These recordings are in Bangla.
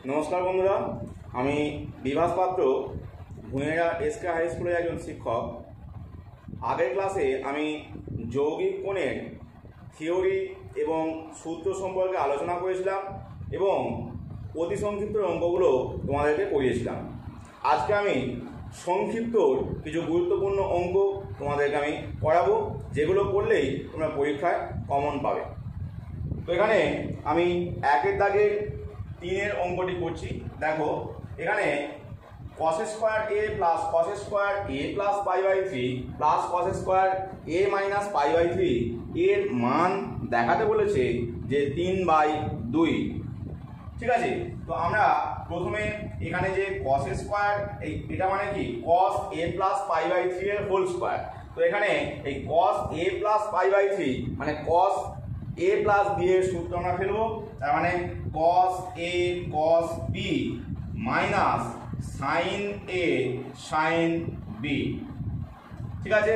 नमस्कार बंधुरा आमी विभास पात्र भुइयारा एसके हाई स्कूले एकजन शिक्षक। आगेर क्लासे आमी यौगिक कोणेर थिओरी एवं सूत्र सम्पर्के आलोचना करेछिलाम एवं अति संक्षिप्त अंकगुलो तोमादेरके करिয়েছিলাম। आजके आमी संक्षिप्तर किछु गुरुत्वपूर्ण अंक तोमादेरके आमी पढ़ाबो जेगुलो पढ़लेई तोमरा परीक्षाय कमन पाबे। तो एखाने आमी एकेर दागे 3 अंकटी करছি। देखो এখানে cos square a plus cos square a plus pi by 3 plus cos square a minus pi by 3 এর মান দেখাতে বলেছে যে 3/2। ঠিক আছে, তো আমরা প্রথমে এখানে যে cos স্কয়ার এটা মানে কি cos a plus pi by 3 এর হোল স্কয়ার। তো এখানে এই cos a plus pi by 3 মানে cos a প্লাস b এর সূত্র আমরা ফেলবো। তার মানে cos a cos b minus sin a sin b। ঠিক আছে,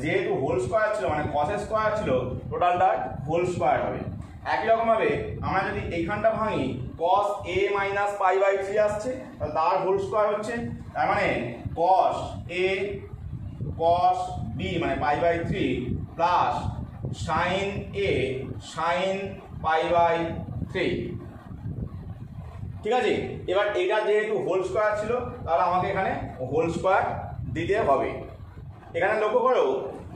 যেহেতু হোল স্কয়ার ছিল মানে cos স্কয়ার ছিল টোটালটা হোল স্কয়ার হবে। একই রকম ভাবে আমরা যদি এইখানটা ভাঙি cos a minus pi by 3 আসছে তার হোল স্কয়ার হচ্ছে, তার মানে cos a cos b মানে pi by 3 plus sin a sin pi by 3। ঠিক আছে, এবার এটা যেহেতু হোল স্কয়ার ছিল তাহলে আমাকে এখানে হোল স্কয়ার দিতে হবে। এখানে লক্ষ্য করো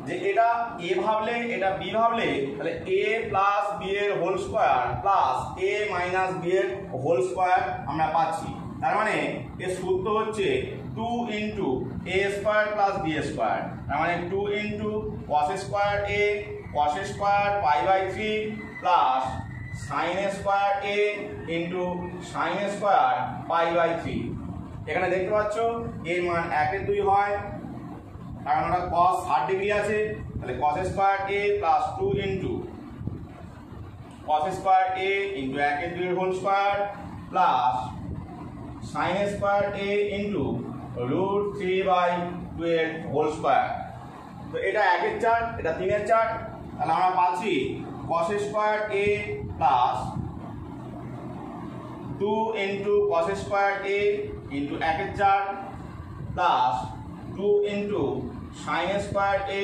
যে এটা a ভাবলে এটা b ভাবলে তাহলে a প্লাস b এর whole square plus a minus b এর হোল স্কয়ার আমরা পাচ্ছি। তার মানে এর সূত্র হচ্ছে 2 into a square plus b square. তার মানে 2 into cos square a cos square pi by 3 plus sin square a into sin square pi by 3। এখানে দেখতে পাচ্ছ এর মান 1/2 হয়, কারণ ওটা cos 60 ডিগ্রি আছে। তাহলে cos square a plus 2 into cos square a into 1/2 এর whole square plus sin square a into √3/2 এর হোল স্কয়ার। তো এটা 1/4 এটা 3/4। তাহলে আমরা পাচ্ছি cos square a plus 2 into cos square a into 1/4 plus 2 into sin square a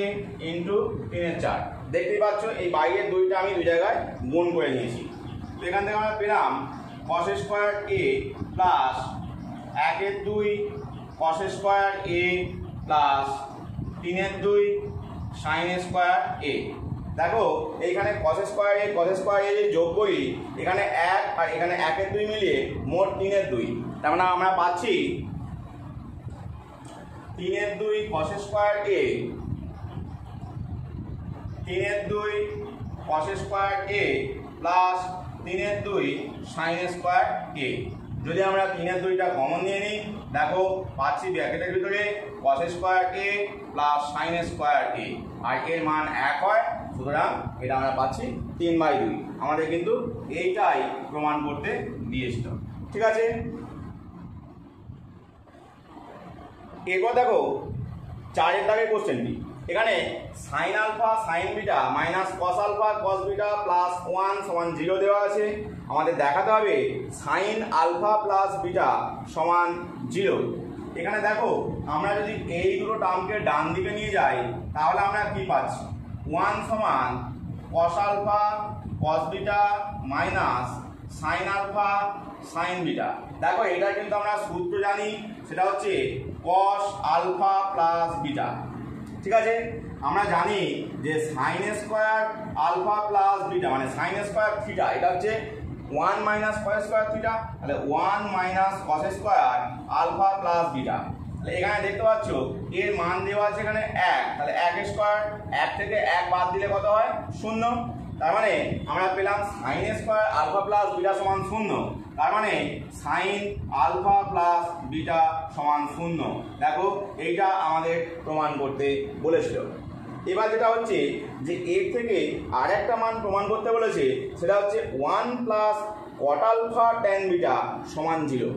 into 3/4। দেখতেই পাচ্ছ এই বাইরের দুইটা আমি দুই জায়গায় গুণ করে নিয়েছি। তো এখান থেকে আমরা পেলাম cos square a plus 1/2 cos square a plus 3/2 sin square a। দেখো এইখানে cos স্কয়ার a যে যোগ করি এখানে 1 আর এখানে 1/2 মিলিয়ে মোট 3/2। তার মানে আমরা পাচ্ছি 3/2 cos square a 3/2 cos square a plus 3/2 sin square a। যদি আমরা 3/2টা কমন নিয়ে নিই দেখো পাচ্ছি ব্র্যাকেটের ভিতরে cos square a plus sin square a আর এর মান 1 হয়, সুতরাং এটা আমরা পাচ্ছি 3/2। আমাদের কিন্তু এইটাই প্রমাণ করতে দিয়েছিল। ঠিক আছে, এরপর দেখো 4 দাগের কোশ্চেনটি। এখানে sin alpha sin beta minus cos alpha cos beta plus 1 সমান 0 দেওয়া আছে। আমাদের দেখাতে হবে sin আলফা প্লাস বিটা সমান 0। এখানে দেখো আমরা যদি এই দুটো টার্মকে ডান দিকে নিয়ে যাই তাহলে আমরা কি পাচ্ছি 1 সমান cos alpha cos beta minus sin alpha sin beta. দেখো এটা কিন্তু আমরা সূত্র জানি, সেটা হচ্ছে cos আলফা প্লাস বিটা। ঠিক আছে, আমরা জানি যে sin square alpha plus beta মানে sin স্কয়ার থিটা এটা হচ্ছে 1 মাইনাস cos স্কয়ার থিটা। তাহলে 1 minus cos square alpha plus beta. তাহলে এখানে দেখতে পাচ্ছ এর মান দেওয়া আছে এখানে 1। তাহলে 1 স্কয়ার 1 থেকে 1 বাদ দিলে কত হয় 0। তার মানে আমরা পেলাম sin square alpha plus beta সমান 0। তার মানে sin আলফা প্লাস বিটা সমান 0। দেখো এইটা আমাদের প্রমাণ করতে বলেছিল। এবার যেটা হচ্ছে যে এর থেকে আরেকটা মান প্রমাণ করতে বলেছে, সেটা হচ্ছে 1 plus cot alpha tan beta সমান 0।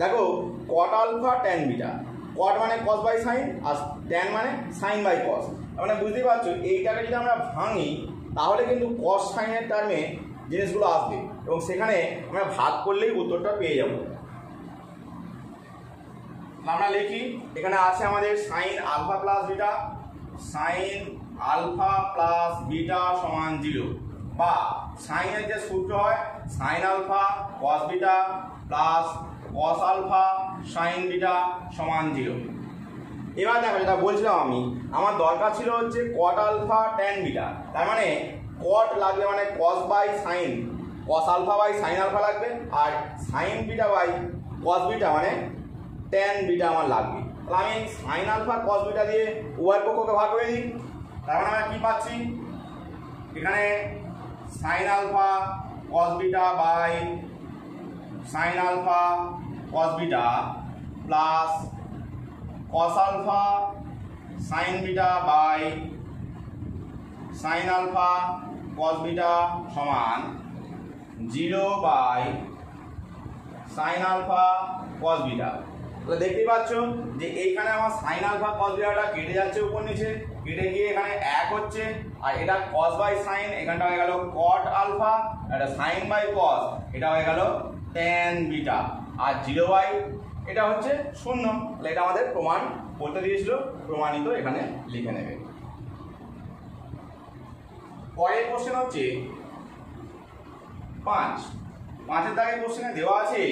দেখো cot alpha tan beta, cot মানে cos বাই sin আর tan মানে sin বাই cos। মানে বুঝতেই পারছো এইটাকে যদি আমরা ভাঙি তাহলে কিন্তু cos sin এর টার্মে জিনিসগুলো আসবে এবং সেখানে আমরা ভাগ করলেই উত্তরটা পেয়ে যাব। আমরা লিখি, এখানে আছে আমাদের sine alpha plus beta, sine alpha plus beta সমান 0, বা সাইনের যে সূত্র হয় sine alpha cos beta plus cos alpha sine beta সমান 0। এবার দেখো, যেটা বলছিলাম আমি, আমার দরকার ছিল হচ্ছে কট আলফা ট্যান বিটা, তার মানে কট লাগবে মানে cos by sine, cos alpha by sine alpha লাগবে, আর sine beta by cos beta মানে ট্যান বিটা আমার লাগবে। তাহলে আমি সাইন আলফা কস বিটা দিয়ে উভয় পক্ষকে ভাগ করে দিই। তার মানে আমরা কী পাচ্ছি, এখানে sine alpha cos beta by sine alpha cos beta plus cos alpha sine beta by sine alpha cos beta সমান 0 by sine alpha cos beta. তাহলে দেখতেই পাচ্ছ যে এইখানে আমার সাইন আলফা কস বিটাটা কেটে যাচ্ছে উপর নিচে, কেটে গিয়ে এখানে 1 হচ্ছে, আর এটা কস বাই সাইন, এখানটা হয়ে গেল কট আলফা, এটা সাইন বাই কস, এটা হয়ে গেল ট্যান বিটা, আর 0 বাই এটা হচ্ছে 0। তাহলে এটা আমাদের প্রমাণ করতে দিয়েছিল, প্রমাণিত এখানে লিখে নেবে। পরের কোশ্চেন হচ্ছে 5 দাগের কোশ্চেনে দেওয়া আছে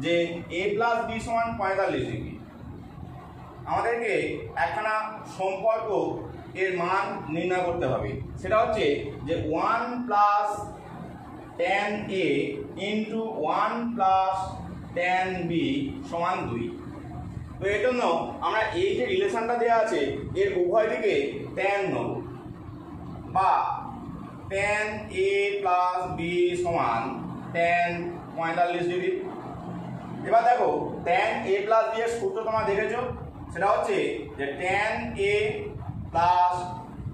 যে a প্লাস বি সমান 45 ডিগ্রি। আমাদেরকে একখানা সম্পর্ক এর মান নির্ণয় করতে হবে, সেটা হচ্ছে যে 1 plus tan a into 1 plus tan b সমান 2। তো এর জন্য আমরা এই যে রিলেশনটা দেওয়া আছে এর উভয় দিকে tan নেব, বা tan a প্লাস b সমান tan 45 ডিগ্রি। এবার দেখো, tan a প্লাস b এর সূত্র তোমরা দেখেছো, সেটা হচ্ছে যে tan a plus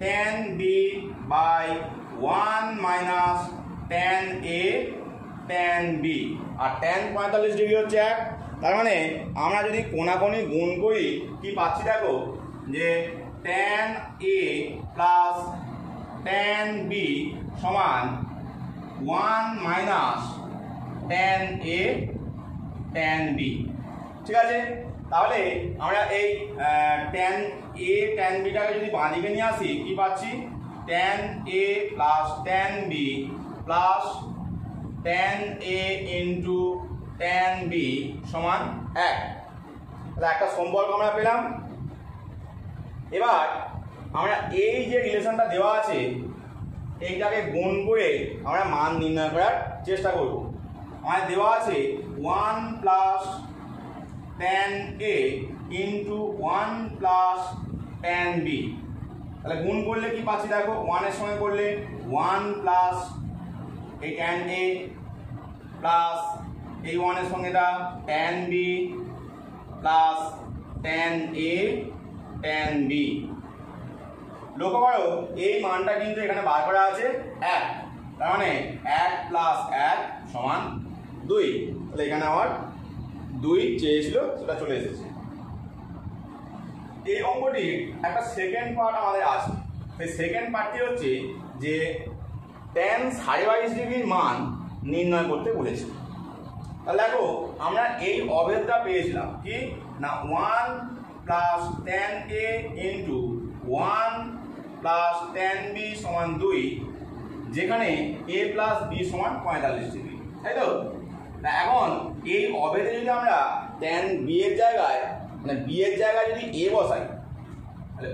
tan b by 1 minus tan a tan b, আর tan 45 ডিগ্রি হচ্ছে 1। তার মানে আমরা যদি কোণাকোণি গুণ করি কি পাচ্ছি দেখো, যে tan a plus tan b সমান 1 minus tan a tan b। ঠিক আছে, তাহলে আমরা এই tan a tan b টাকে যদি বাঁদিকে নিয়ে আসি কি পাচ্ছি, tan a plus tan b plus tan a into tan b সমান 1। তাহলে একটা সম্পর্ক আমরা পেলাম। এবার আমরা এই যে রিলেশনটা দেওয়া আছে এইটাকে গুণ করে আমরা মান নির্ণয় করার চেষ্টা করব। আমাদের দেওয়া আছে 1 plus tan a into 1 plus tan b। তাহলে গুণ করলে কি পাচ্ছি দেখো, 1 এর সঙ্গে করলে 1 প্লাস এই tan a প্লাস এই 1 এর সঙ্গে এটা tan b plus tan a tan b। লক্ষ্য করো এই মানটা কিন্তু এখানে বার করা আছে 1, তার মানে 1 প্লাস 1 সমান 2। তাহলে এখানে আমার 2 চেয়েছিল, সেটা চলে এসেছে। এই অঙ্কটির একটা সেকেন্ড পার্ট আমাদের আছে। সেই সেকেন্ড পার্টটি হচ্ছে যে tan 22.5 ডিগ্রির মান নির্ণয় করতে বলেছে। তাহলে দেখো, আমরা এই অভেদটা পেয়েছিলাম কি না, 1 plus tan a into 1 plus tan b সমান 2, যেখানে a প্লাস b সমান 45 ডিগ্রি, তাই তো? এখন এই অভেদে যদি আমরা tan b এর জায়গায় মানে b এর জায়গায় যদি a বসাই, তাহলে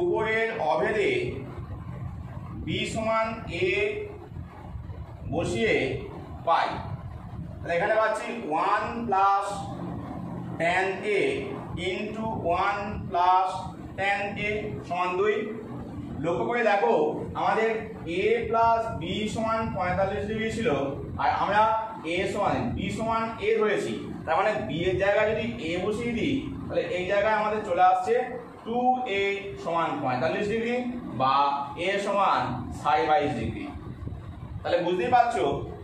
উপরের অভেদে b সমান a বসিয়ে পাই। তাহলে এখানে পাচ্ছি 1 plus tan a into 1 plus tan a সমান 2। লক্ষ্য করে দেখো, আমাদের a প্লাস b সমান 45 ডিগ্রি ছিল, আর আমরা a সমান b সমান a ধরেছি। তার মানে b এর জায়গায় যদি a বসিয়ে দিই, তাহলে এই জায়গায় আমাদের চলে আসছে 2a সমান 45 ডিগ্রি, বা a সমান 22 ডিগ্রি। তাহলে বুঝতেই পারছো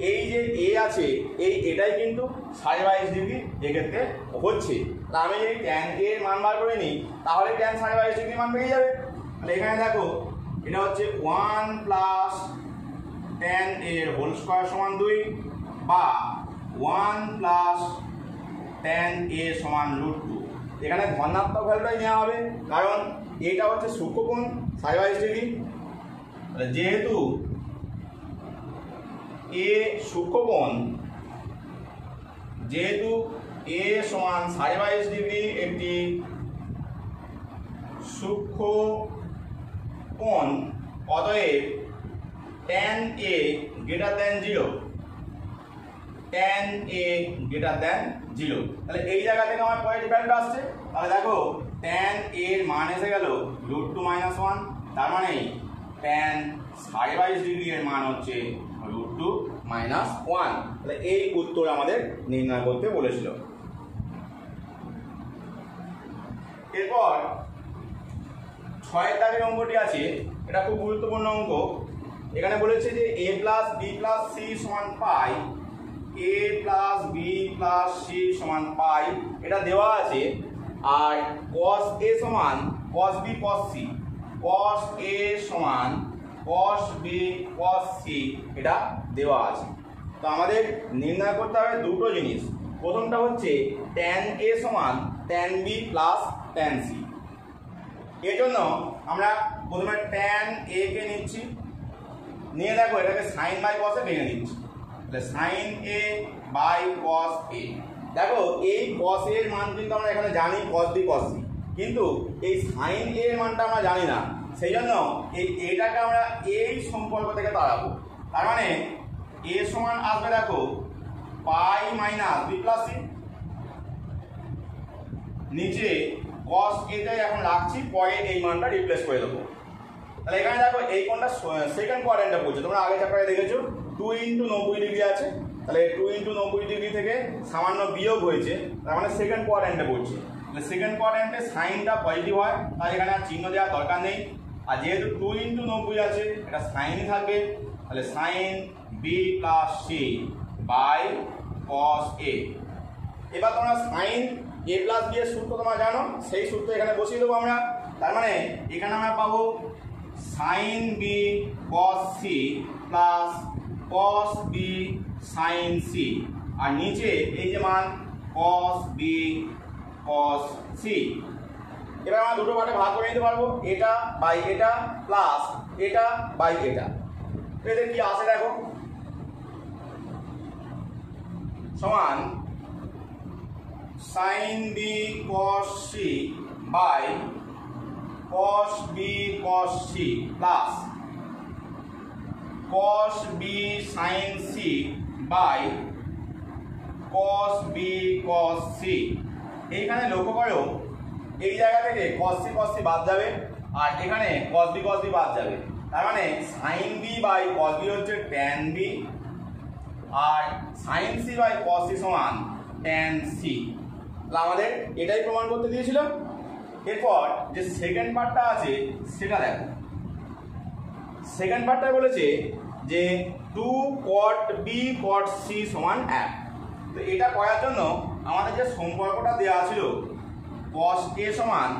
এই যে a আছে, এই এটাই কিন্তু 22.5 ডিগ্রি এক্ষেত্রে হচ্ছে। তা আমি যদি tan a এর মান বার করে নিই, তাহলে tan 22.5 ডিগ্রি মান পেয়ে যাবে। তাহলে এখানে দেখো এটা হচ্ছে 1 প্লাস tan a এর হোল স্কয়ার সমান 2 বা 1 প্লাস tan a সমান √2। এখানে ধনাত্মক ভ্যালুটাই নেওয়া হবে, কারণ এটা হচ্ছে সূক্ষ্মকোণ 22 ডিগ্রি। যেহেতু a সূক্ষ্মকোণ, যেহেতু a সমান 22.5 ডিগ্রি একটি সূক্ষ্মকোণ, অতএব tan a greater than 0, tan a greater than 0। তাহলে এই জায়গা থেকে আমার পজিটিভ ভ্যালু আসছে। তাহলে দেখো tan a এর মান এসে গেল √2 - 1, তার মানে tan 22.5 ডিগ্রি এর মান হচ্ছে √2 - 1। তাহলে এই উত্তর আমাদের নির্ণয় করতে বলেছিল। এরপর 6 দাগের অঙ্কটি আছে, এটা খুব গুরুত্বপূর্ণ অঙ্ক। এখানে বলেছে যে a plus b plus c সমান পাই, a plus b plus c সমান পাই, এটা দেওয়া আছে। আর cos a সমান cos b cos c, cos a সমান cos b cos c এটা দেওয়া আছে। তো আমাদের নির্ণয় করতে হবে দুটো জিনিস। প্রথমটা হচ্ছে tan a সমান tan b plus tan c। এর জন্য আমরা প্রথমে tan a কে নিচ্ছি, নিয়ে দেখো এটাকে sin বাই cos এ ভেঙে নিচ্ছি। তাহলে sin a by cos a। দেখো এই cos a এর মান কিন্তু আমরা এখানে জানি cos b cos c, কিন্তু এই sin a এর মানটা আমরা জানি না। সেই জন্য এটাকে আমরা এই সম্পর্ক থেকে তাড়াবো। তার মানে a সমান আসবে দেখো পাই মাইনাস b প্লাস c, নিচে cos a টাই এখন রাখছি, পরে এই মানটা রিপ্লেস করে দেবো। তাহলে এখানে দেখো এই কোণটা সেকেন্ড কোয়াড্রেন্টে পড়ছে, তোমরা আগের চ্যাপ্টারে দেখেছো 2 × 90 ডিগ্রি আছে। তাহলে 2 × 90 ডিগ্রি থেকে সামান্য বিয়োগ হয়েছে, তার মানে সেকেন্ড কোয়াড্রেন্টে পড়ছে। তাহলে সেকেন্ড কোয়াড্রেন্টে সাইনটা পজিটিভ হয়, তাই এখানে আর চিহ্ন দেওয়ার দরকার নেই। আর যেহেতু 2 × 90 আছে, এটা সাইনই থাকবে। তাহলে sine b plus c by cos a। এবার তোমরা সাইন a প্লাস b এর সূত্র তোমরা জানো, সেই সূত্র এখানে বসিয়ে দেবো আমরা। তার মানে এখানে আমরা পাবো sin b cos c plus cos b sin c, আর নিচে এই যে মান cos b cos c। এবার আমরা দুটো পার্টে ভাগ করে নিতে পারবো, এটা বাই এটা প্লাস এটা বাই এটা। এদের কি আসে দেখো, সমান sin b cos c by cos b cos c plus cos b sin c by cos b cos c। এইখানে লক্ষ্য করো এই জায়গা থেকে cos c বাদ যাবে, আর এখানে cos b বাদ যাবে। তার মানে sin b by cos b হচ্ছে tan b, আর sin c by cos c সমান tan c। তাহলে আমাদের এটাই প্রমাণ করতে দিয়েছিল। এরপর যে সেকেন্ড পার্টটা আছে সেটা দেখো। সেকেন্ড পার্টটা বলেছে যে 2 cot b cot c সমান 1। তো এটা করার জন্য আমাদের যে সম্পর্কটা দেওয়া ছিল cos a সমান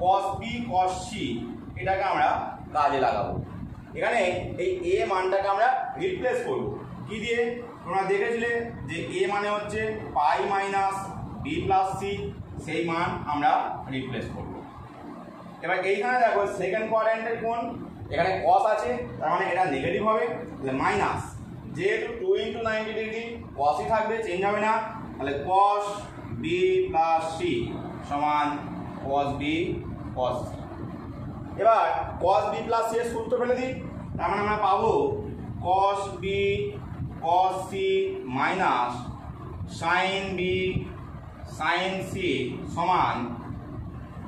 cos b cos c, এটাকে আমরা কাজে লাগাবো। এখানে এই a মানটাকে আমরা রিপ্লেস করব কি দিয়ে? তোমরা দেখেছিলে যে a মানে হচ্ছে পাই মাইনাস b প্লাস c, সেই মান আমরা রিপ্লেস করব। এবার এইখানে দেখো সেকেন্ড কোয়াড্রেন্টের কোণ, এখানে cos আছে, তার মানে এটা নেগেটিভ হবে। তাহলে মাইনাস, যেহেতু 2 × 90 ডিগ্রি cosই থাকবে, চেঞ্জ হবে না। তাহলে cos b প্লাস c সমান cos b cos c। এবার cos b প্লাস c এর সূত্র ফেলে দিই। তার মানে আমরা পাবো cos b cos c minus sin b sin c সমান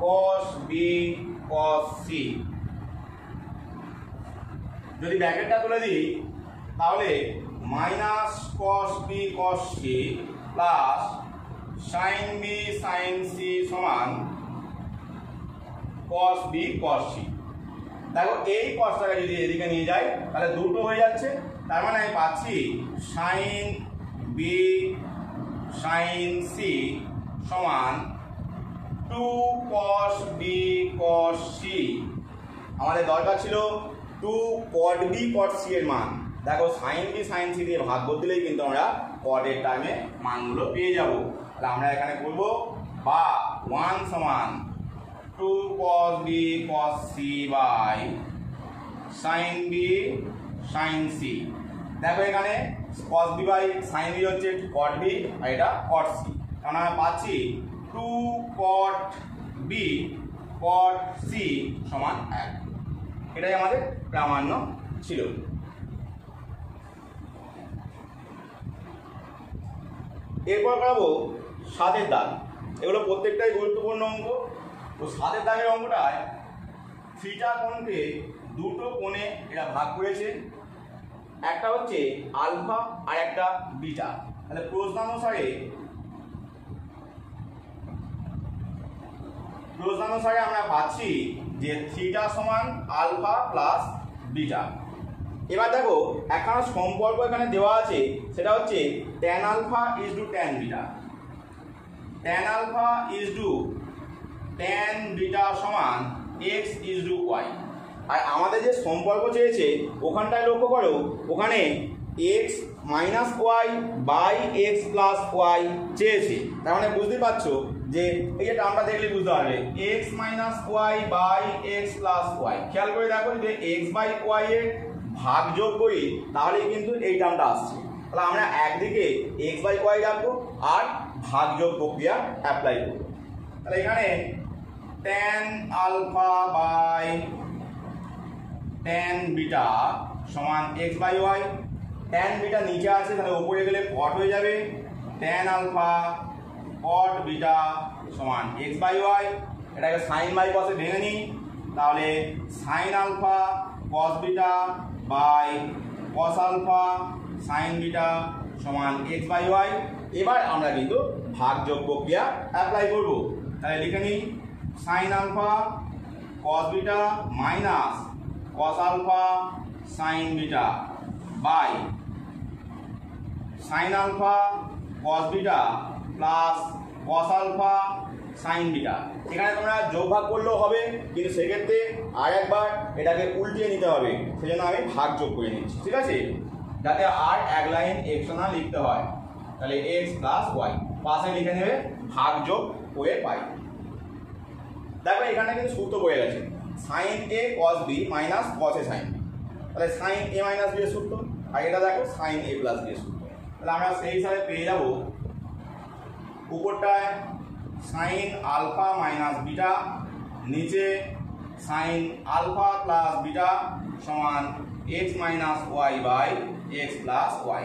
cos b cos c। যদি ব্র্যাকেটটা তুলে দিই তাহলে minus cos b cos c plus sin b sin c সমান cos b cos c। দেখো এই cosটাকে যদি এদিকে নিয়ে যাই তাহলে দুটো হয়ে যাচ্ছে, তার মানে আমি পাচ্ছি sin b sin c সমান 2 cos b cos c আমাদের দরকার ছিল 2 cot b cot c এর মান। দেখো sin b sin c দিয়ে ভাগ করে দিলেই কিন্তু আমরা cot এর টাইমে মানগুলো পেয়ে যাব। তাহলে আমরা এখানে করব বা 1 সমান 2 cos b cos c by sin b sin c। দেখো এখানে cos b by sin b হচ্ছে cot b আর এটা cot c, কারণ আমরা পাচ্ছি 2 cot b cot c সমান 1। এটাই আমাদের প্রামাণ্য ছিল। এরপর করাবো 7 দাগ। এগুলো প্রত্যেকটাই গুরুত্বপূর্ণ অঙ্ক। তো 7 দাগের অঙ্কটায় থিটা কোণকে দুটো কোণে এরা ভাগ করেছে, একটা হচ্ছে আলফা আর একটা বিটা। তাহলে প্রশ্নানুসারে আমরা পাচ্ছি যে থিটা সমান আলফা প্লাস বিটা। এবার দেখো একখানা সম্পর্ক এখানে দেওয়া আছে, সেটা হচ্ছে tan alpha is to tan beta. tan alpha is to tan beta সমান x ইজ টু y। আর আমাদের যে সম্পর্ক চেয়েছে ওখানটায় লক্ষ্য করো, ওখানে x minus y by x plus y চেয়েছে। তার মানে বুঝতে পারছো যে এই যে টার্মটা দেখলে বুঝতে পারবে x minus y by x plus y. খেয়াল করে দেখো যে x বাই ওয়াই এর ভাগ যোগ করি তাহলে কিন্তু এই টার্মটা আসছে। তাহলে আমরা একদিকে x বাই ওয়াই রাখবো আর ভাগ যোগ প্রক্রিয়া অ্যাপ্লাই করবো। তাহলে এখানে tan alpha by tan beta সমান x by y. tan beta নিচে আছে, তাহলে উপরে গেলে cot হয়ে যাবে। tan আলফা cot বিটা সমান x বাই ওয়াই। এটাকে sin বাই cos এ ভেঙে নিই, তাহলে sin alpha cos beta by cos alpha sin beta সমান x বাই ওয়াই। এবার আমরা কিন্তু ভাগ যোগ প্রক্রিয়া অ্যাপ্লাই করব। তাহলে লিখে নিই sin alpha cos beta minus cos alpha sin beta by sin alpha cos beta plus cos alpha sin beta. এখানে তোমরা যোগ ভাগ করলেও হবে, কিন্তু সেক্ষেত্রে আর একবার এটাকে উল্টিয়ে নিতে হবে, সেজন্য আমি ভাগ যোগ করে নিচ্ছি, ঠিক আছে, যাতে আর এক লাইন এক্স না লিখতে হয়। তাহলে এক্স প্লাস ওয়াই পাশে লিখে নেবে, ভাগ যোগ করে পাই। দেখো এখানে কিন্তু সূত্র বয়ে গেছে sin a cos b minus cos a sin b। তাহলে sin a মাইনাস b এর সূত্র, আর এটা দেখো sin a প্লাস b এর সূত্র। তাহলে আমরা সেই হিসাবে পেয়ে যাব উপরটায় sin আলফা মাইনাস বিটা, নিচে sin আলফা প্লাস বিটা সমান x minus y by x plus y.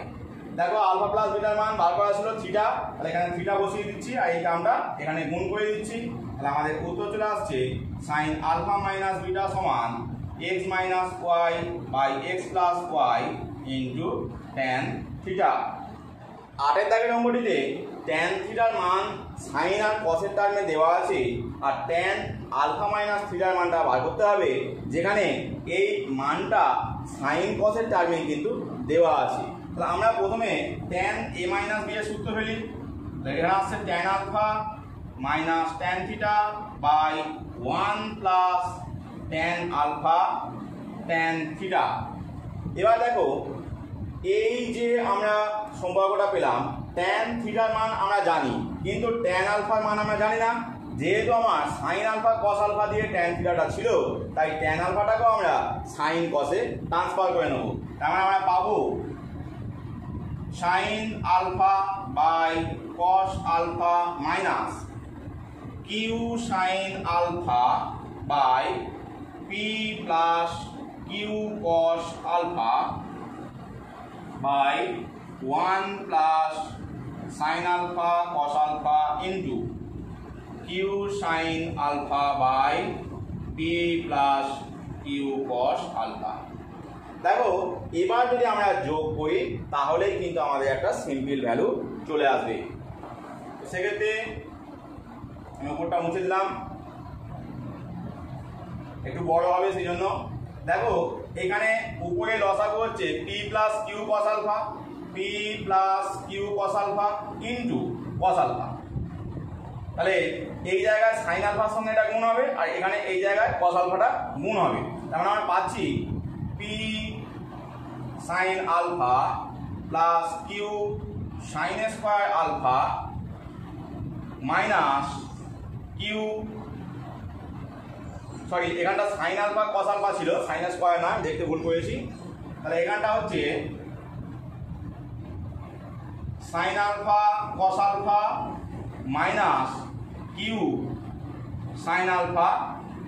দেখো আলফা প্লাস বিটার মান বার করা ছিল থিটা, তাহলে এখানে থিটা বসিয়ে দিচ্ছি আর এই টার্মটা এখানে গুণ করে দিচ্ছি। তাহলে আমাদের উত্তর চলে আসছে sin আলফা মাইনাস বিটা সমান x minus y by x plus y into tan theta. 8 দাগের নম্বরটিতে tan থিটার মান sin আর cos এর টার্মে দেওয়া আছে, আর tan আলফা মাইনাস থিটার মানটা বার করতে হবে, যেখানে এই মানটা sin cos এর টার্মে কিন্তু দেওয়া আছে। তাহলে আমরা প্রথমে tan a মাইনাস b এর সূত্র ফেলি। এখানে আসছে tan alpha minus tan theta by 1 plus tan alpha tan theta. এবার দেখো এই যে আমরা সম্পর্কটা পেলাম, tan থিটার মান আমরা জানি, কিন্তু tan আলফার মান আমরা জানি না। যেহেতু আমার sin আলফা cos আলফা দিয়ে tan থিটাটা ছিল, তাই tan আলফাটাকেও আমরা sin cos এ ট্রান্সফার করে নেব। তার মানে আমরা পাবো sin alpha by cos alpha minus q sin alpha by p plus q cos alpha by 1 plus sin alpha cos alpha into q sin alpha by p plus q cos alpha. দেখো এবার যদি আমরা যোগ করি তাহলেই কিন্তু আমাদের একটা সিম্পল ভ্যালু চলে আসবে। সেক্ষেত্রে আমি উপরটা মুছে দিলাম, একটু বড় হবে সেই জন্য। দেখো এখানে উপরে লসাগু হচ্ছে p plus q cos alpha, p plus q cos alpha into cos alpha. তাহলে এই জায়গায় sin আলফার সঙ্গে এটা গুণ হবে, আর এখানে এই জায়গায় cos আলফাটা গুণ হবে। তার আমরা পাচ্ছি p sine alpha plus q sine square alpha minus q, sorry এখানটা সাইন আলফা কস আলফা ছিল, সাইন স্কোয়ার না, দেখতে ভুল করেছি। তাহলে এখানটা হচ্ছে sine alpha cos alpha minus q sine alpha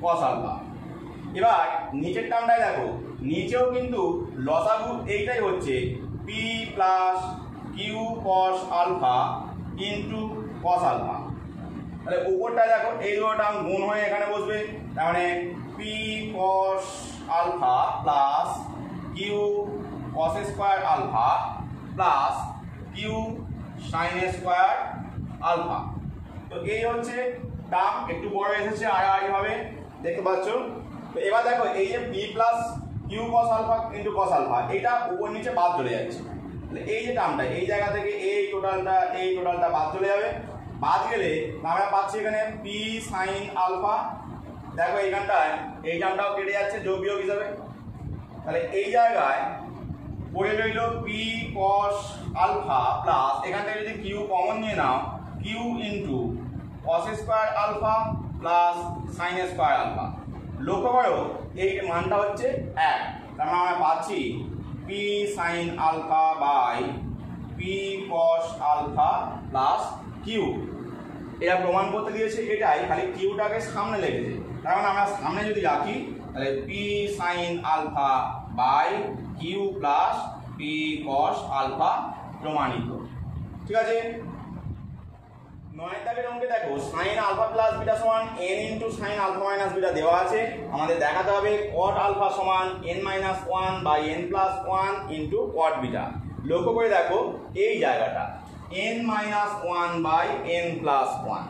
cos alpha. এবার নিচের টার্মটাই দেখো, নিচেও কিন্তু লসাগু এইটাই হচ্ছে p plus q cos alpha into cos alpha. তাহলে উপরটায় দেখো এই দুটো টার্ম গুণ হয়ে এখানে বসবে, তার মানে p cos alpha plus q cos square alpha plus q sine square alpha. তো এই হচ্ছে টার্ম, একটু বড় এসেছে আড়াআড়ি ভাবে দেখতে পাচ্ছ। তো এবার দেখো এই যে p plus q cos alpha into cos alpha, এটা উপর নিচে বাদ চলে যাচ্ছে। এই যে টার্মটা এই জায়গা থেকে এই টোটালটা বাদ চলে যাবে। বাদ গেলে আমরা পাচ্ছি এখানে পি সাইন আলফা, দেখো এইখানটায় এই টার্মটাও কেটে যাচ্ছে যোগ বিয়োগ হিসাবে। তাহলে এই জায়গায় পড়ে রইল পি কস আলফা প্লাস এখান থেকে যদি কিউ কমন নিয়ে নাও Q into cos square alpha plus sine square alpha. লক্ষ্য করো এই মানটা হচ্ছে 1, তার মানে আমরা পাচ্ছি p sine alpha by p cos alpha plus q. এটা প্রমাণ করতে দিয়েছে এটাই, খালি কিউটাকে সামনে লেগেছে, তার মানে আমরা সামনে যদি রাখি তাহলে p sine alpha by q plus p cos alpha প্রমাণিত। ঠিক আছে, 9 দাগের অঙ্কে দেখো সাইন আলফা প্লাস বিটা সমান n into sine alpha minus beta দেওয়া আছে। আমাদের দেখাতে হবে কট আলফা সমান n minus 1 by n plus 1 into cot beta. লক্ষ্য করে দেখো এই জায়গাটা n minus 1 by n plus 1।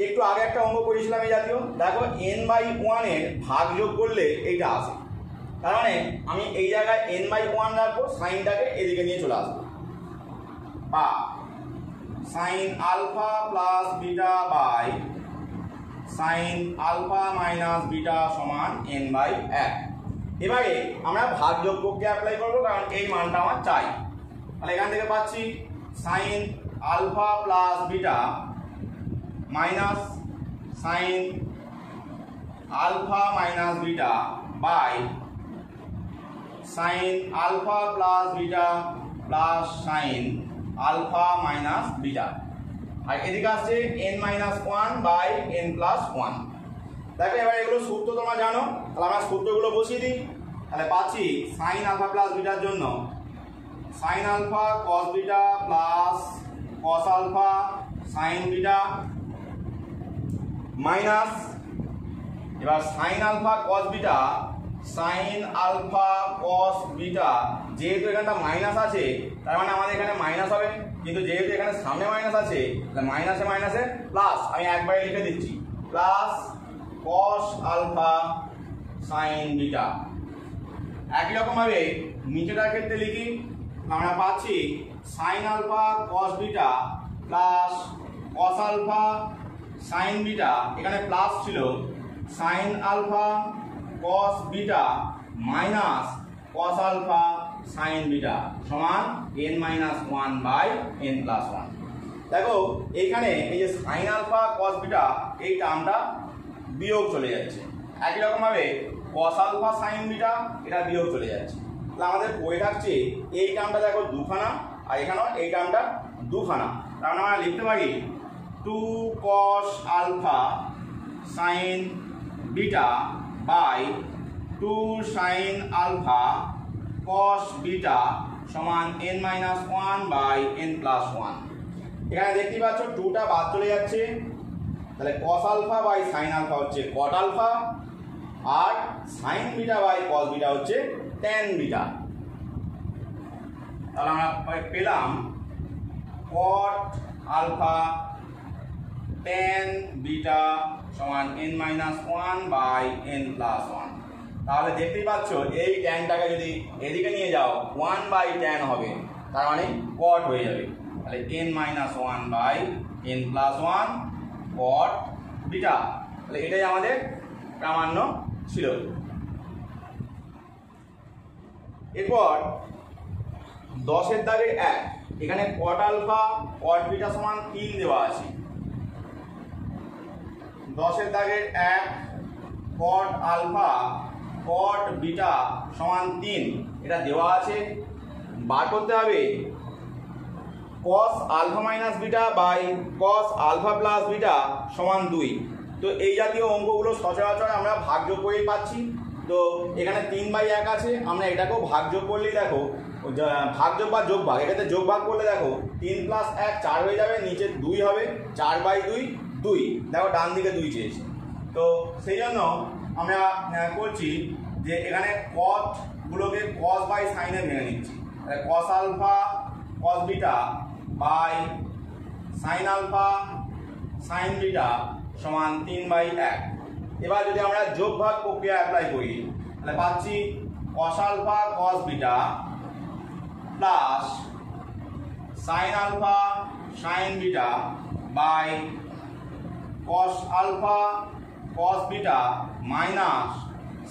একটু আগে একটা অঙ্ক করেছিলাম এই জাতীয়, দেখো n বাই 1 এর ভাগ যোগ করলে এইটা আসে, তার মানে আমি এই জায়গায় n বাই 1 রাখবো, সাইনটাকে এদিকে নিয়ে চলে আসবো, বা sine alpha plus beta by sine alpha minus beta সমান n বাই 1। এবারে আমরা ভাগ যোগ প্রক্রিয়া অ্যাপ্লাই করবো, কারণ এই মানটা আমার চাই। তাহলে এখান থেকে পাচ্ছি sine alpha plus beta minus sine alpha minus beta by sine alpha plus beta plus sine alpha minus beta, আর এদিকে আসছে n minus 1 by n plus 1। দেখো এবার এগুলো সূত্র তোমরা জানো, তাহলে আমরা সূত্রগুলো বসিয়ে দিই। তাহলে পাচ্ছি সাইন আলফা প্লাস বিটার জন্য sine alpha cos beta plus cos alpha sine beta minus, এবার sine alpha cos beta sine alpha cos beta, যেহেতু এখানটা মাইনাস আছে তার মানে আমাদের এখানে মাইনাস হবে, কিন্তু যেহেতু এখানে সামনে মাইনাস আছে তাহলে মাইনাসে মাইনাসে প্লাস, আমি একবারে লিখে দিচ্ছি plus cos alpha sine beta. একই রকমভাবে নিচেটার ক্ষেত্রে লিখি, আমরা পাচ্ছি sine alpha cos beta plus cos alpha sine beta, এখানে প্লাস ছিল sine alpha cos beta minus cos alpha sine beta সমান n minus 1 by n plus 1। দেখো এইখানে এই যে সাইন আলফা কস বিটা এই টার্মটা বিয়োগ চলে যাচ্ছে, একই রকমভাবে কস আলফা সাইন বিটা এটা বিয়োগ চলে যাচ্ছে। তাহলে আমাদের পড়ে থাকছে এই টার্মটা দেখো দুখানা, আর এখানেও এই টার্মটা দুখানা, তার মানে আমরা লিখতে পারি 2 cos alpha sine beta by 2 sine alpha cos beta সমান n minus 1 by n plus 1। এখানে দেখতে পাচ্ছ 2টা বাদ চলে যাচ্ছে, তাহলে cos alpha by sine alpha হচ্ছে cot আলফা, আর sine beta by cos beta হচ্ছে tan বিটা। তাহলে আমরা পেলাম cot আলফা tan বিটা সমান n minus 1 by n plus 1। তাহলে দেখতেই পাচ্ছ এই ট্যানটাকে যদি এদিকে নিয়ে যাও 1 বাই ট্যান হবে, তার মানে cot হয়ে যাবে। তাহলে n minus 1 by n plus 1 cot beta. তাহলে এটাই আমাদের প্রামাণ্য ছিল। এরপর 10-এর দাগের 1, এখানে কট আলফা কট বিটা সমান 3 দেওয়া আছে। 10-এর দাগের 1 কট আলফা কট বিটা সমান 3 এটা দেওয়া আছে। বার করতে হবে cos alpha minus beta by cos alpha plus beta সমান 2। তো এই জাতীয় অঙ্কগুলো সচরাচর আমরা ভাগযোগ করেই পাচ্ছি। তো এখানে 3/1 আছে, আমরা এটাকেও ভাগযোগ করলেই দেখো ভাগযোগ বা যোগ ভাগ, এটাতে যোগ ভাগ করলে দেখো 3 + 1 4 হয়ে যাবে, নিচে 2 হবে, 4/2 2। দেখো ডান দিকে 2 চেয়েছি, তো সেই জন্য আমরা করছি যে এখানে কটগুলোকে cos বাই সাইনে ভেঙে নিচ্ছি। cos alpha cos beta by sine alpha sine beta সমান 3/1। এবার যদি আমরা যোগ ভাগ প্রক্রিয়া অ্যাপ্লাই করি তাহলে পাচ্ছি cos alpha cos beta plus sine alpha sine beta by cos alpha cos beta minus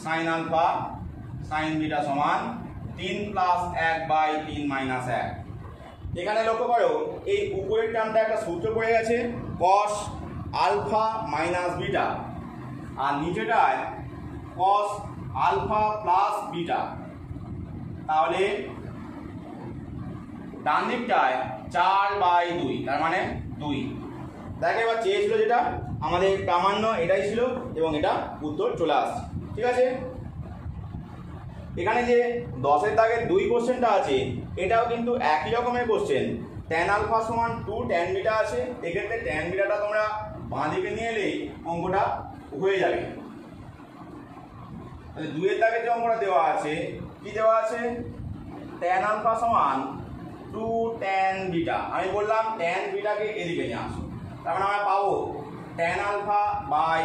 sine alpha sine beta সমান 3 + 1/3 - 1। এখানে লক্ষ্য করো এই উপরের টার্মটা একটা সূত্র পড়ে গেছে cos আলফা মাইনাস বিটা, আর নিচেটায় cos আলফা প্লাস বিটা। তাহলে ডান দিকটায় 4/2, তার মানে 2। দেখো এবার চেয়েছিল যেটা আমাদের প্রামাণ্য এটাই ছিল এবং এটা উত্তর চলে আসছে। ঠিক আছে, এখানে যে 10-এর দাগের 2 কোশ্চেনটা আছে এটাও কিন্তু একই রকমের কোশ্চেন। tan আলফা সমান 2 tan বিটা আছে, এক্ষেত্রে tan বিটাটা তোমরা বাঁ দিকে নিয়ে এলেই অঙ্কটা হয়ে যাবে। তাহলে 2-এর দাগে যে অঙ্কটা দেওয়া আছে কি দেওয়া আছে, tan আলফা সমান 2 tan বিটা। আমি বললাম tan বিটাকে এদিকে নিয়ে আসো, তার মানে আমরা পাবো tan alpha by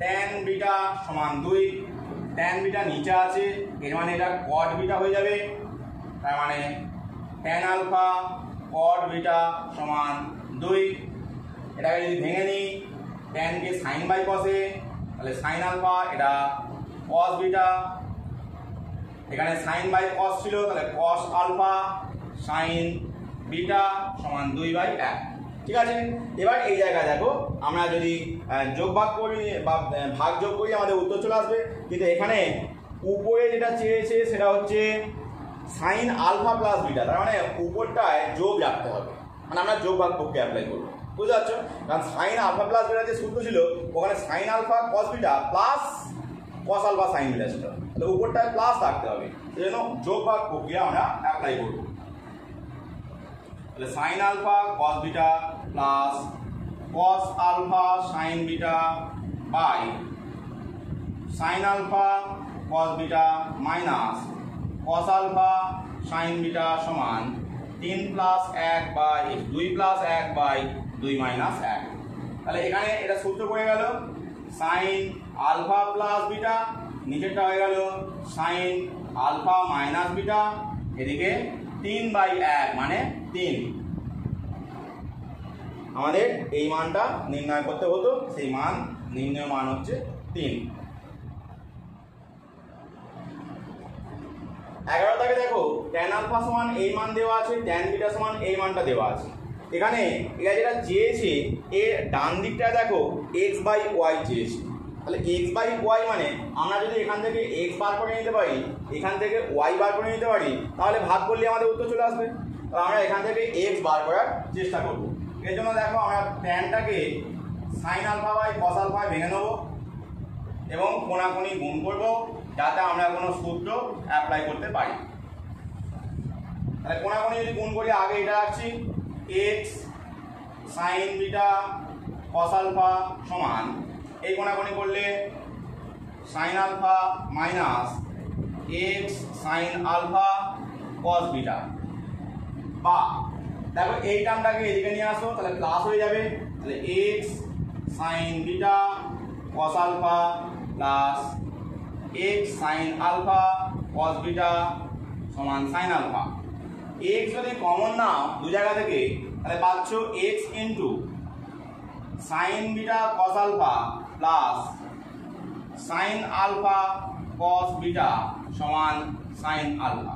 tan beta সমান 2। tan বিটা নিচে আছে, এর মানে এটা cot বিটা হয়ে যাবে, তার মানে tan আলফা cot বিটা সমান 2। এটাকে যদি ভেঙে নিই tan কে sin বাই cos এ, তাহলে sin আলফা এটা cos বিটা, এখানে sin বাই cos ছিল, তাহলে cos আলফা sin বিটা সমান 2/1। ঠিক আছে, এবার এই জায়গায় দেখো আমরা যদি যোগ ভাগ করি বা ভাগ যোগ করি আমাদের উত্তর চলে আসবে, কিন্তু এখানে উপরে যেটা চেয়েছে সেটা হচ্ছে সাইন আলফা প্লাস বিটা, তার মানে উপরটায় যোগ রাখতে হবে, মানে আমরা যোগ ভাগ প্রক্রিয়া অ্যাপ্লাই করবো। বুঝতে পারছো, কারণ সাইন আলফা প্লাস বিটা যে সূত্র ছিল ওখানে sine alpha cos beta plus cos alpha sine beta ছিল, তাহলে উপরটায় প্লাস রাখতে হবে, সেই জন্য যোগ ভাগ প্রক্রিয়া আমরা অ্যাপ্লাই করবো। তাহলে sine alpha cos beta plus cos alpha sine beta by sine alpha cos beta minus cos alpha sine beta সমান 3 + 1/2 + 1/2 - 1। তাহলে এখানে এটা সূত্র পড়ে গেল সাইন আলফা প্লাস বিটা, নিচেরটা হয়ে গেল সাইন আলফা মাইনাস বিটা, এদিকে 3/1 মানে 3। আমাদের এই মানটা নির্ণয় করতে হতো, সেই মান নির্ণয় মান হচ্ছে 3। 11 দাগে দেখো tan আলফা সমান এই মান দেওয়া আছে, tan বিটা সমান এই মানটা দেওয়া আছে। এখানে এরা যেটা চেয়েছে এর ডান দিকটা দেখো x/y চেয়েছে, তাহলে x/y মানে আমরা যদি এখান থেকে x বার করে নিতে পারি, এখান থেকে y বার করে নিতে পারি, তাহলে ভাগ করলে আমাদের উত্তর চলে আসবে। তাহলে আমরা এখান থেকে x বার করার চেষ্টা করব। এর জন্য দেখো আমরা ট্যানটাকে সাইন আলফা বাই কস আলফায় ভেঙে নেবো এবং কোণাকুণি গুণ করব যাতে আমরা কোনো সূত্র অ্যাপ্লাই করতে পারি। তাহলে কোণাকুণি যদি গুণ করি আগে এটা রাখছি x sine beta cos alpha সমান, এই কোণাকুণি করলে sine alpha minus x sine alpha cos beta, বা দেখো এই টার্মটাকে এদিকে নিয়ে আসো তাহলে প্লাস হয়ে যাবে, তাহলে x sine beta cos alpha plus x sine alpha cos beta সমান সাইন আলফা। x যদি কমন নাও দু জায়গা থেকে তাহলে পাচ্ছ x into sine beta cos alpha plus sine alpha cos beta সমান সাইন আলফা।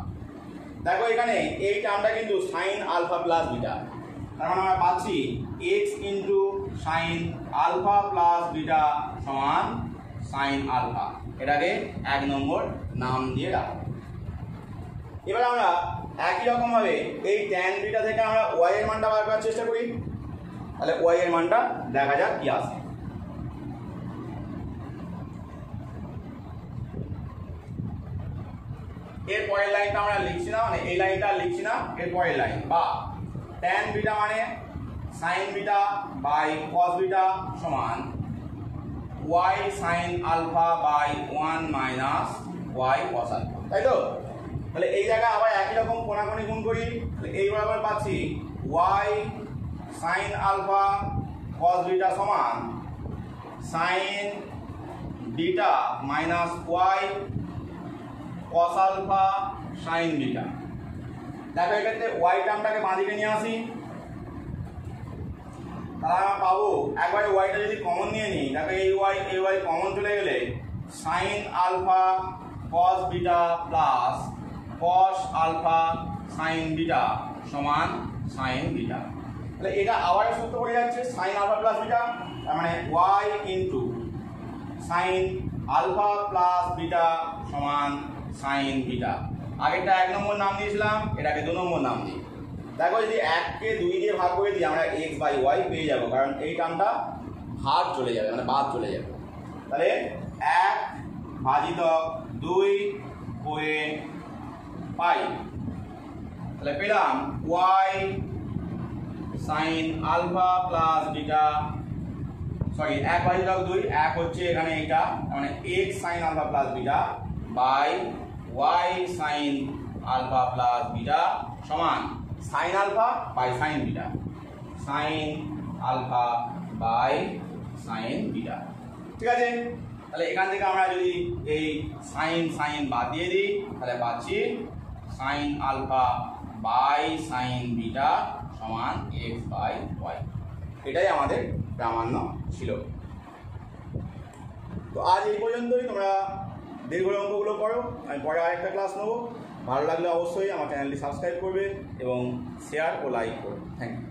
দেখো এখানে এই টার্মটা কিন্তু সাইন আলফা প্লাস বিটা, তার মানে আমরা পাচ্ছি x into sine alpha plus beta সমান সাইন আলফা। এটাকে 1 নম্বর নাম দিয়ে রাখো। এবার আমরা একই রকমভাবে এই ট্যান বিটা থেকে আমরা ওয়াই এর মানটা বার করার চেষ্টা করি। তাহলে ওয়াই এর মানটা দেখা যাক কি আসে। এর পরের লাইনটা আমরা লিখছি না, মানে এই লাইনটা লিখছি না, এর পরের লাইন বা ট্যান বিটা মানে sine beta by cos beta সমান Y sine alpha by 1 minus Y cos alpha, তাই তো? তাহলে এই জায়গায় আবার একই রকম কোণাকুণি গুণ করি। তাহলে এই বরাবর পাচ্ছি Y sine alpha cos beta সমান sine beta minus Y cos alpha sine beta. দেখো এক্ষেত্রে ওয়াই টার্মটাকে বাঁদিকে নিয়ে আসি, তাহলে আমরা পাবো একবারে ওয়াইটা যদি কমন নিয়ে নিই, দেখো এই ওয়াই কমন চলে গেলে sine alpha cos beta plus cos alpha sine beta সমান সাইন বিটা। তাহলে এটা আবার সূত্র পড়ে যাচ্ছে সাইন আলফা প্লাস বিটা, তার মানে y into sine alpha plus beta সমান সাইন বিটা। আগেরটা 1 নম্বর নাম দিয়েছিলাম, এটাকে 2 নম্বর নাম দিই। দেখো যদি 1 কে 2 দিয়ে ভাগ করে দিই আমরা এক্স বাই ওয়াই পেয়ে যাবো, কারণ এই টার্মটা ভাগ চলে যাবে, মানে বাদ চলে যাবে। তাহলে 1 ভাজিতক 2 করে পাই, তাহলে পেলাম Y sine alpha plus beta, sorry 1 ভাজিতক 2, 1 হচ্ছে এখানে এইটা, মানে X sine alpha plus beta by Y sine alpha plus beta সমান sine alpha by sine beta, sine alpha by sine beta. ঠিক আছে, তাহলে এখান থেকে আমরা যদি এই সাইন সাইন বাদ দিয়ে দিই, তাহলে পাচ্ছি sine alpha by sine beta সমান এক্স বাই ওয়াই। এটাই আমাদের প্রামাণ্য ছিল। তো আজ এই পর্যন্তই, তোমরা দীর্ঘ অঙ্কগুলো করো, আমি পরে আরেকটা ক্লাস নেবো। ভালো লাগলে অবশ্যই আমার চ্যানেলটি সাবস্ক্রাইব করবে এবং শেয়ার ও লাইক করবে। Thank you.